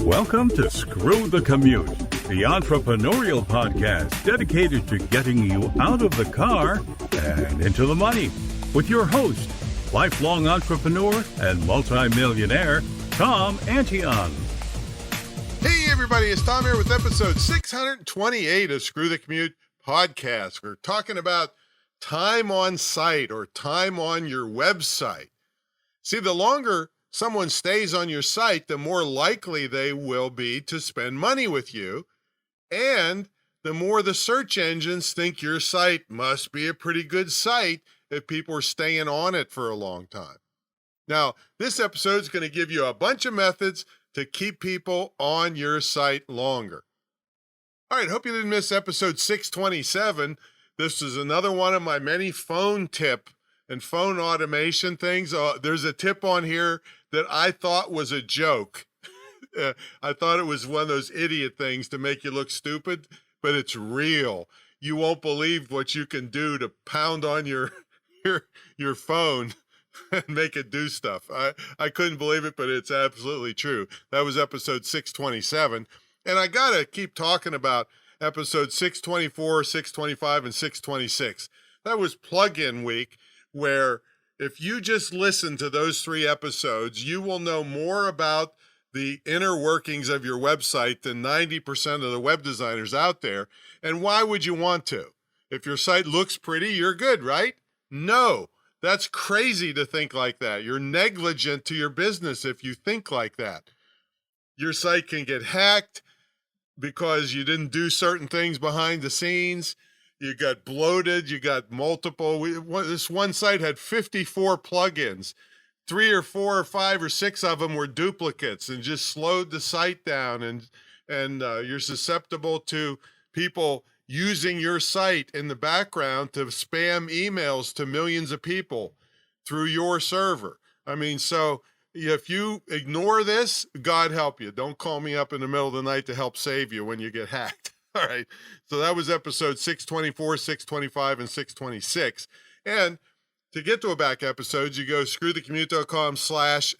Welcome to Screw the Commute, the entrepreneurial podcast dedicated to getting you out of the car and into the money, with your host, lifelong entrepreneur and multimillionaire, Tom Antion. Hey everybody, it's Tom here with episode 628 of Screw the Commute podcast. We're talking about time on site or time on your website. See, the longer someone stays on your site, the more likely they will be to spend money with you, and the more the search engines think your site must be a pretty good site if people are staying on it for a long time. Now, this episode is going to give you a bunch of methods to keep people on your site longer. All right, hope you didn't miss episode 627. This is another one of my many phone tip and phone automation things. There's a tip on here that I thought was a joke. I thought it was one of those idiot things to make you look stupid, but it's real. You won't believe what you can do to pound on your phone and make it do stuff. I couldn't believe it, but it's absolutely true. That was episode 627. And I got to keep talking about episode 624, 625, and 626. That was plug-in week, where if you just listen to those three episodes, you will know more about the inner workings of your website than 90% of the web designers out there. And why would you want to? If your site looks pretty, you're good, right? No, that's crazy to think like that. You're negligent to your business if you think like that. Your site can get hacked because you didn't do certain things behind the scenes. You got bloated, you got multiple. This one site had 54 plugins. 3 or 4 or 5 or 6 of them were duplicates and just slowed the site down. And you're susceptible to people using your site in the background to spam emails to millions of people through your server. I mean, so if you ignore this, God help you. Don't call me up in the middle of the night to help save you when you get hacked. All right, so that was episode 624, 625, and 626. And to get to a back episode, you go screwthecommute.com/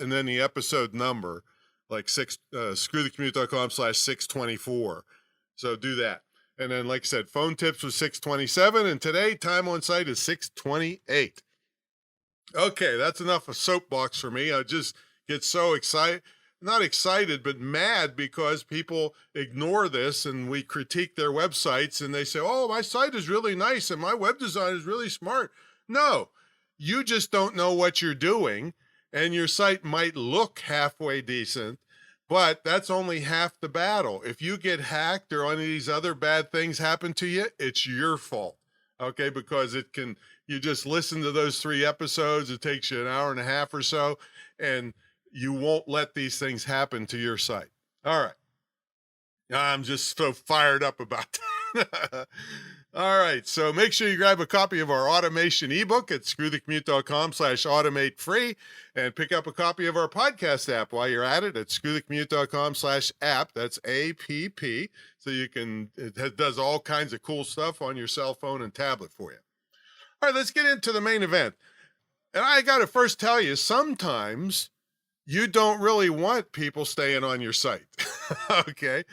and then the episode number, like screwthecommute.com/624. So do that. And then, like I said, phone tips was 627, and today, time on site is 628. Okay, that's enough of soapbox for me. I just get so excited. Not excited, but mad because people ignore this and we critique their websites and they say, oh, my site is really nice and my web design is really smart. No, you just don't know what you're doing, and your site might look halfway decent, but that's only half the battle. If you get hacked or any of these other bad things happen to you, it's your fault. Okay, because you just listen to those 3 episodes. It takes you an hour and a half or so, and you won't let these things happen to your site. All right. I'm just so fired up about that. All right. So make sure you grab a copy of our automation ebook at screwthecommute.com/automate free, and pick up a copy of our podcast app while you're at it at screwthecommute.com/app. That's APP. So it does all kinds of cool stuff on your cell phone and tablet for you. All right, let's get into the main event. And I got to first tell you, sometimes you don't really want people staying on your site. Okay.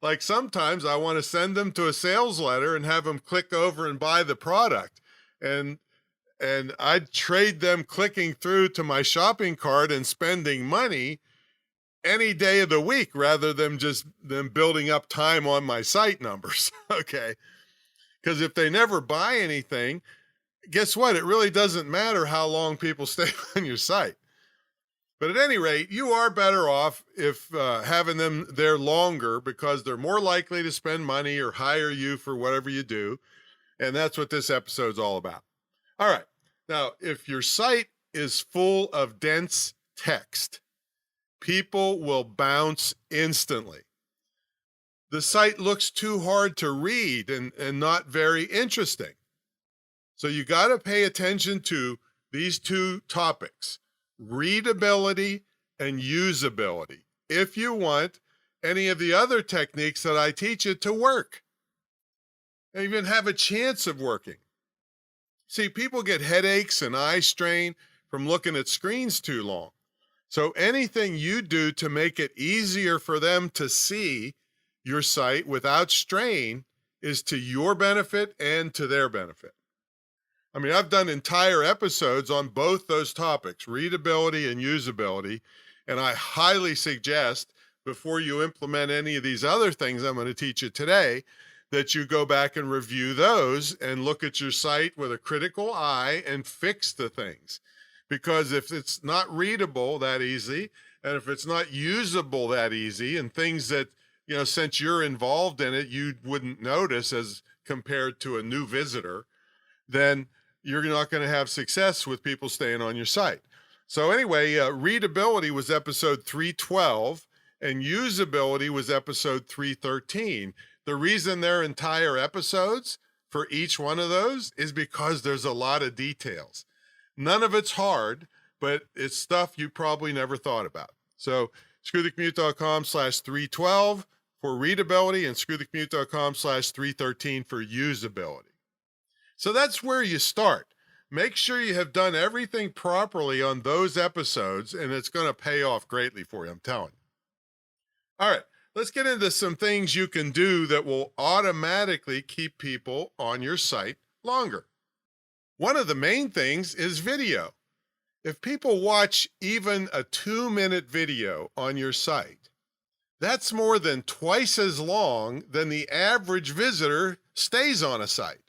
Like sometimes I want to send them to a sales letter and have them click over and buy the product. And I'd trade them clicking through to my shopping cart and spending money any day of the week rather than just them building up time on my site numbers. Okay. Because if they never buy anything, guess what? It really doesn't matter how long people stay on your site. But at any rate, you are better off if having them there longer, because they're more likely to spend money or hire you for whatever you do. And that's what this episode's all about. All right. Now, if your site is full of dense text, people will bounce instantly. The site looks too hard to read and not very interesting. So you got to pay attention to these 2 topics: readability and usability, if you want any of the other techniques that I teach you to work, and even have a chance of working. See, people get headaches and eye strain from looking at screens too long. So anything you do to make it easier for them to see your site without strain is to your benefit and to their benefit. I mean, I've done entire episodes on both those topics, readability and usability, and I highly suggest before you implement any of these other things I'm going to teach you today, that you go back and review those and look at your site with a critical eye and fix the things. Because if it's not readable that easy, and if it's not usable that easy, and things that, since you're involved in it, you wouldn't notice as compared to a new visitor, then you're not going to have success with people staying on your site. So anyway, readability was episode 312, and usability was episode 313. The reason they're entire episodes for each one of those is because there's a lot of details. None of it's hard, but it's stuff you probably never thought about. So screwthecommute.com/312 for readability and screwthecommute.com/313 for usability. So that's where you start. Make sure you have done everything properly on those episodes, and it's going to pay off greatly for you, I'm telling you. All right, let's get into some things you can do that will automatically keep people on your site longer. One of the main things is video. If people watch even a 2-minute video on your site, that's more than twice as long than the average visitor stays on a site.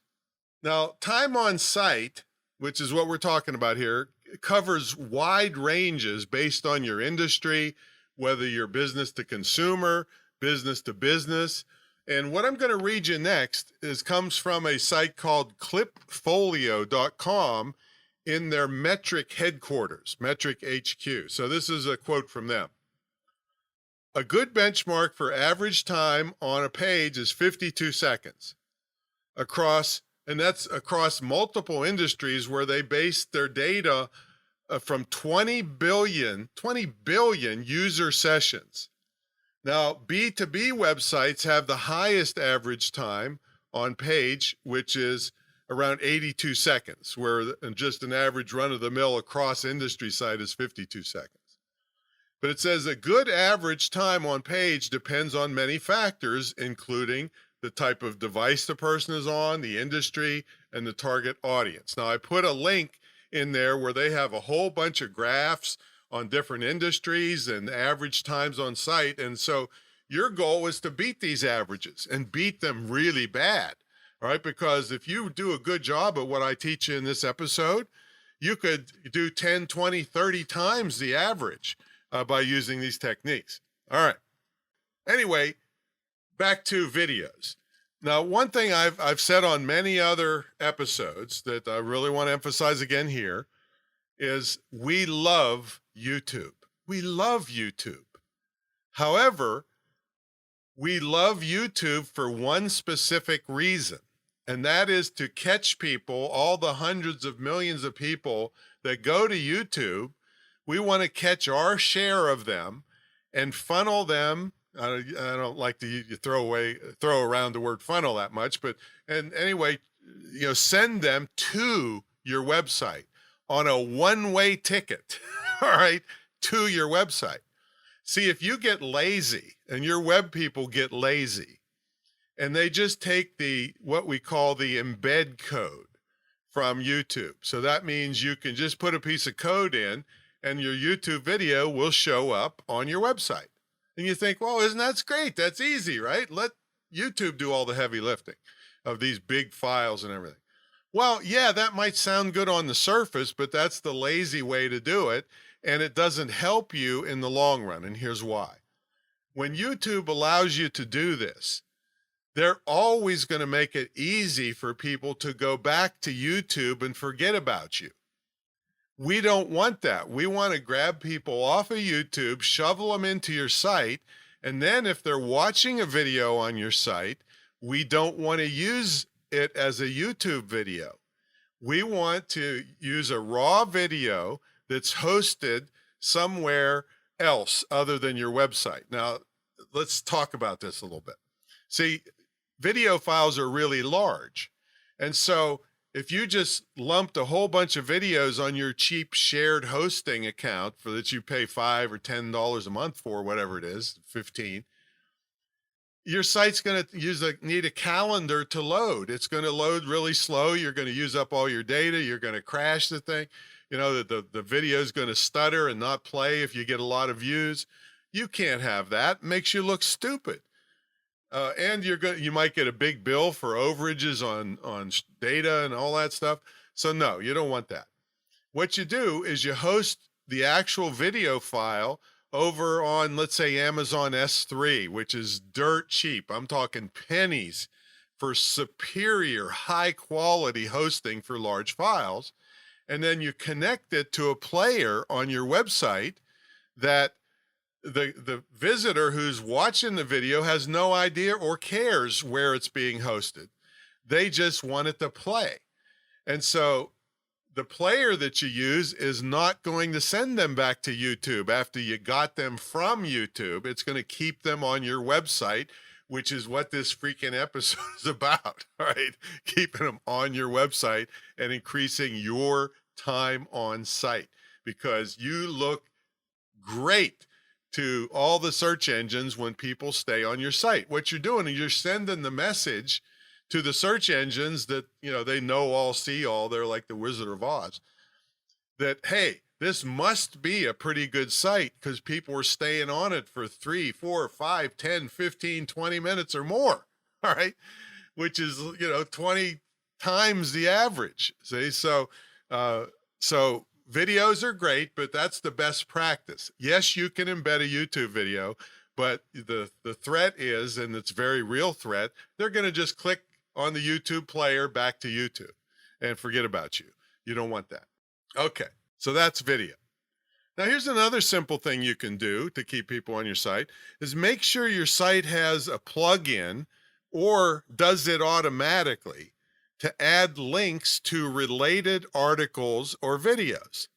Now, time on site, which is what we're talking about here, covers wide ranges based on your industry, whether you're business to consumer, business to business. And what I'm going to read you next comes from a site called clipfolio.com in their Metric headquarters, Metric HQ. So this is a quote from them. A good benchmark for average time on a page is 52 seconds and that's across multiple industries where they base their data from 20 billion user sessions. Now, B2B websites have the highest average time on page, which is around 82 seconds, where just an average run-of-the-mill across industry site is 52 seconds. But it says a good average time on page depends on many factors, including the type of device the person is on, the industry, and the target audience. Now, I put a link in there where they have a whole bunch of graphs on different industries and average times on site. And so your goal is to beat these averages and beat them really bad, all right? Because if you do a good job at what I teach you in this episode, you could do 10, 20, 30 times the average by using these techniques. All right. Anyway, back to videos. Now, one thing I've said on many other episodes that I really want to emphasize again here is we love YouTube. We love YouTube. However, we love YouTube for one specific reason, and that is to catch people, all the hundreds of millions of people that go to YouTube. We want to catch our share of them and funnel them. I don't like to throw around the word funnel that much, but anyway, send them to your website on a one-way ticket, all right, to your website. See, if you get lazy and your web people get lazy and they just take what we call the embed code from YouTube. So that means you can just put a piece of code in and your YouTube video will show up on your website. And you think, well, that's great. That's easy, right? Let YouTube do all the heavy lifting of these big files and everything. Well, yeah, that might sound good on the surface, but that's the lazy way to do it. And it doesn't help you in the long run. And here's why. When YouTube allows you to do this, they're always going to make it easy for people to go back to YouTube and forget about you. We don't want that. We want to grab people off of YouTube, shovel them into your site, and then if they're watching a video on your site, we don't want to use it as a YouTube video. We want to use a raw video that's hosted somewhere else other than your website. Now, let's talk about this a little bit. See, video files are really large. And so if you just lumped a whole bunch of videos on your cheap shared hosting account for that you pay $5 or $10 a month for, whatever it is, 15, your site's going to need a calendar to load. It's going to load really slow. You're going to use up all your data. You're going to crash the thing. You know, the video is going to stutter and not play if you get a lot of views. You can't have that. It makes you look stupid. And you might get a big bill for overages on data and all that stuff. So no, you don't want that. What you do is you host the actual video file over on, let's say, Amazon S3, which is dirt cheap. I'm talking pennies for superior high quality hosting for large files. And then you connect it to a player on your website that the visitor who's watching the video has no idea or cares where it's being hosted. They just want it to play. And so the player that you use is not going to send them back to YouTube after you got them from YouTube. It's going to keep them on your website, which is what this freaking episode is about, right? Keeping them on your website and increasing your time on site, because you look great to all the search engines when people stay on your site. What you're doing is you're sending the message to the search engines that, you know, they know all, see all. They're like the Wizard of Oz. That, hey, this must be a pretty good site because people are staying on it for 3, 4, 5, 10, 15, 20 minutes or more. All right. Which is, 20 times the average. See, so videos are great, but that's the best practice. Yes, you can embed a YouTube video, but the threat is, and it's a very real threat, they're going to just click on the YouTube player back to YouTube and forget about you. You don't want that. Okay, so that's video. Now, here's another simple thing you can do to keep people on your site is make sure your site has a plugin or does it automatically to add links to related articles or videos.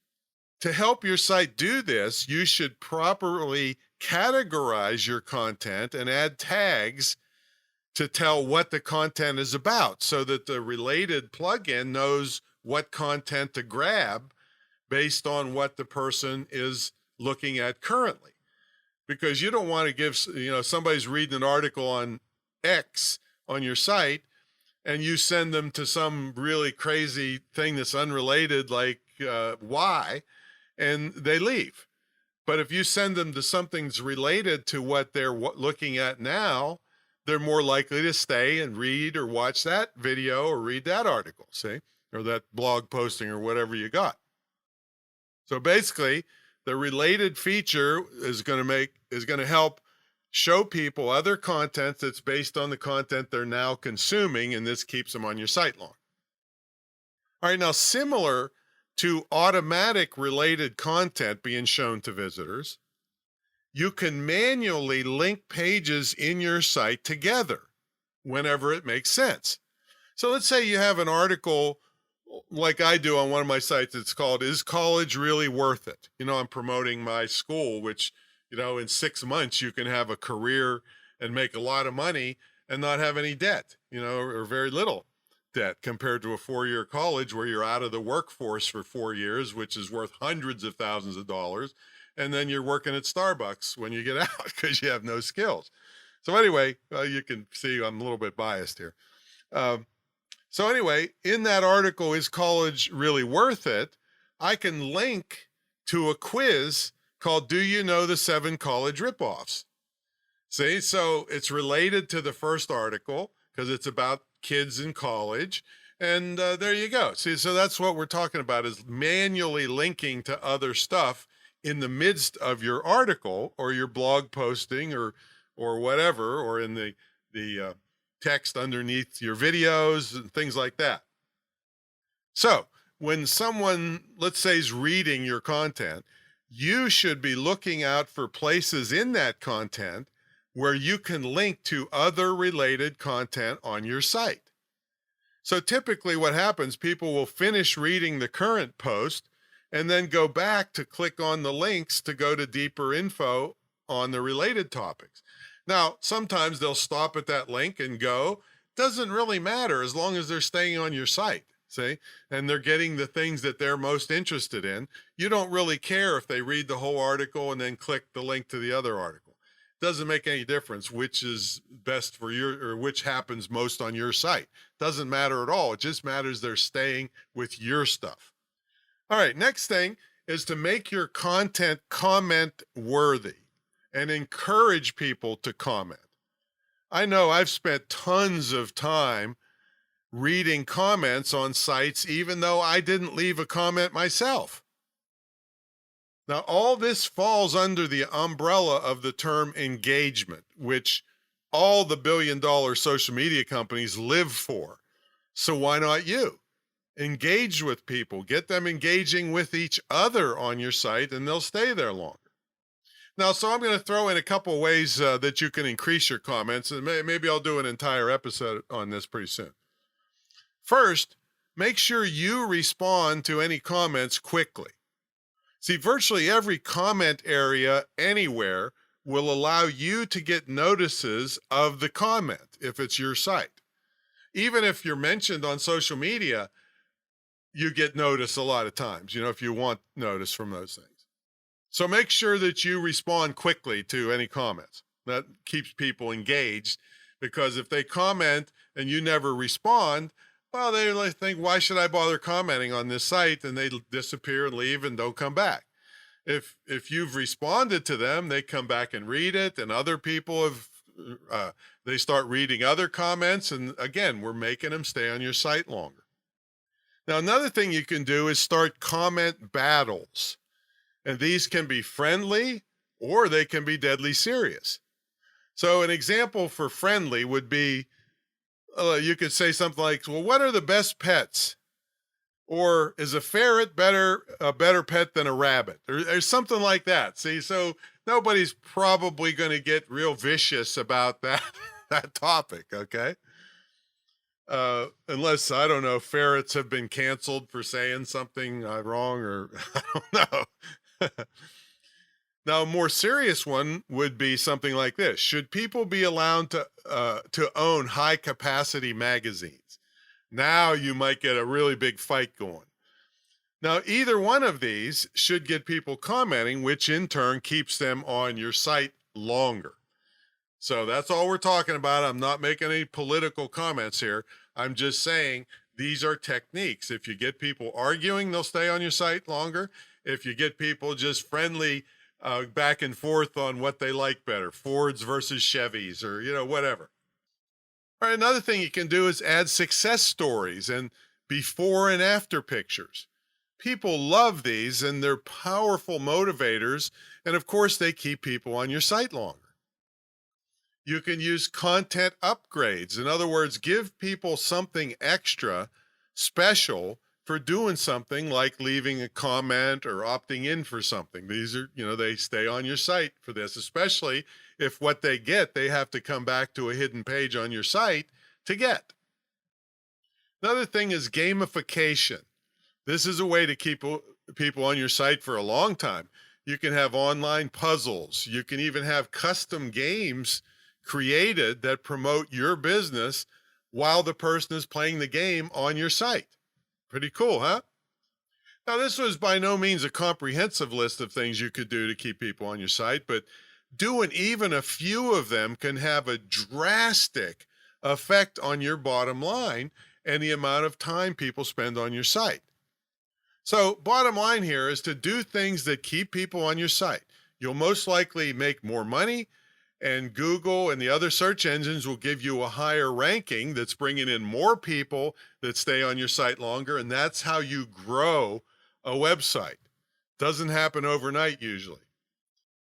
To help your site do this, you should properly categorize your content and add tags to tell what the content is about so that the related plugin knows what content to grab based on what the person is looking at currently. Because you don't want to give, somebody's reading an article on X on your site and you send them to some really crazy thing that's unrelated like Y, and they leave. But if you send them to something that's related to what they're looking at now, they're more likely to stay and read or watch that video or read that article, see, or that blog posting or whatever you got. So basically, the related feature is going to help show people other content that's based on the content they're now consuming, and this keeps them on your site long. All right, now similar to automatic related content being shown to visitors, you can manually link pages in your site together whenever it makes sense. So let's say you have an article like I do on one of my sites. It's called, Is College Really Worth It? I'm promoting my school, which, in 6 months you can have a career and make a lot of money and not have any debt, or very little debt compared to a 4-year college where you're out of the workforce for 4 years, which is worth hundreds of thousands of dollars. And then you're working at Starbucks when you get out because you have no skills. So anyway, you can see I'm a little bit biased here. So anyway, in that article, Is College Really Worth It? I can link to a quiz called Do You Know the 7 College Ripoffs? See, so it's related to the first article because it's about kids in college. And there you go. See, so that's what we're talking about, is manually linking to other stuff in the midst of your article or your blog posting or whatever, or in the text underneath your videos and things like that. So when someone, let's say, is reading your content, you should be looking out for places in that content where you can link to other related content on your site. So typically what happens, people will finish reading the current post and then go back to click on the links to go to deeper info on the related topics. Now, sometimes they'll stop at that link and go. Doesn't really matter as long as they're staying on your site. See? And they're getting the things that they're most interested in. You don't really care if they read the whole article and then click the link to the other article. Doesn't make any difference which is best for your, or which happens most on your site. Doesn't matter at all. It just matters they're staying with your stuff. All right, next thing is to make your content comment worthy and encourage people to comment. I know I've spent tons of time reading comments on sites, even though I didn't leave a comment myself. Now, all this falls under the umbrella of the term engagement, which all the billion-dollar social media companies live for. So why not you? Engage with people, get them engaging with each other on your site, and they'll stay there longer. Now, so I'm going to throw in a couple ways that you can increase your comments, and maybe I'll do an entire episode on this pretty soon. First, make sure you respond to any comments quickly. See, virtually every comment area anywhere will allow you to get notices of the comment if it's your site. Even if you're mentioned on social media, you get notice a lot of times, if you want notice from those things. So make sure that you respond quickly to any comments. That keeps people engaged, because if they comment and you never respond, well, they think, why should I bother commenting on this site? And they disappear and leave and don't come back. If you've responded to them, they come back and read it, and other people they start reading other comments. And again, we're making them stay on your site longer. Now, another thing you can do is start comment battles. And these can be friendly or they can be deadly serious. So an example for friendly would be, you could say something like, well, what are the best pets? Or is a ferret a better pet than a rabbit? Or something like that. See, so nobody's probably going to get real vicious about that topic, okay? Unless, I don't know, ferrets have been canceled for saying something wrong, or I don't know. Now, a more serious one would be something like this. Should people be allowed to own high-capacity magazines? Now you might get a really big fight going. Now, either one of these should get people commenting, which in turn keeps them on your site longer. So that's all we're talking about. I'm not making any political comments here. I'm just saying these are techniques. If you get people arguing, they'll stay on your site longer. If you get people just friendly back and forth on what they like better, Fords versus Chevys, or, whatever. All right, another thing you can do is add success stories and before and after pictures. People love these, and they're powerful motivators. And of course, they keep people on your site longer. You can use content upgrades. In other words, give people something extra special for doing something like leaving a comment or opting in for something. These are, they stay on your site for this, especially if what they get, they have to come back to a hidden page on your site to get. Another thing is gamification. This is a way to keep people on your site for a long time. You can have online puzzles. You can even have custom games created that promote your business while the person is playing the game on your site. Pretty cool, huh? Now, this was by no means a comprehensive list of things you could do to keep people on your site, but doing even a few of them can have a drastic effect on your bottom line and the amount of time people spend on your site. So bottom line here is to do things that keep people on your site. You'll most likely make more money, and Google and the other search engines will give you a higher ranking that's bringing in more people that stay on your site longer, and that's how you grow a website. Doesn't happen overnight usually.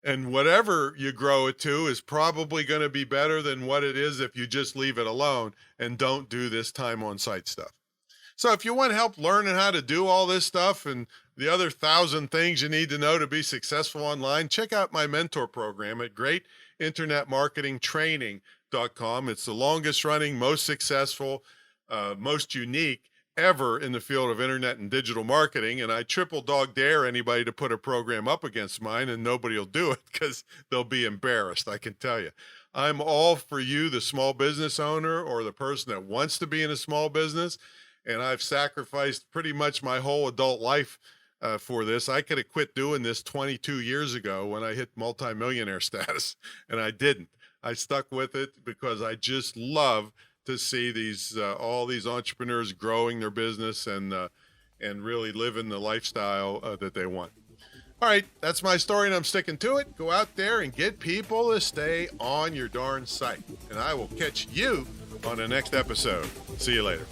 And whatever you grow it to is probably going to be better than what it is if you just leave it alone and don't do this time on site stuff. So if you want help learning how to do all this stuff and the other 1,000 things you need to know to be successful online, check out my mentor program at greatinternetmarketingtraining.com. It's the longest running, most successful, most unique ever in the field of internet and digital marketing. And I triple dog dare anybody to put a program up against mine, and nobody will do it because they'll be embarrassed, I can tell you. I'm all for you, the small business owner or the person that wants to be in a small business. and I've sacrificed pretty much my whole adult life for this. I could have quit doing this 22 years ago when I hit multimillionaire status, and I didn't. I stuck with it because I just love to see these all these entrepreneurs growing their business and really living the lifestyle that they want. All right, that's my story, and I'm sticking to it. Go out there and get people to stay on your darn site, and I will catch you on the next episode. See you later.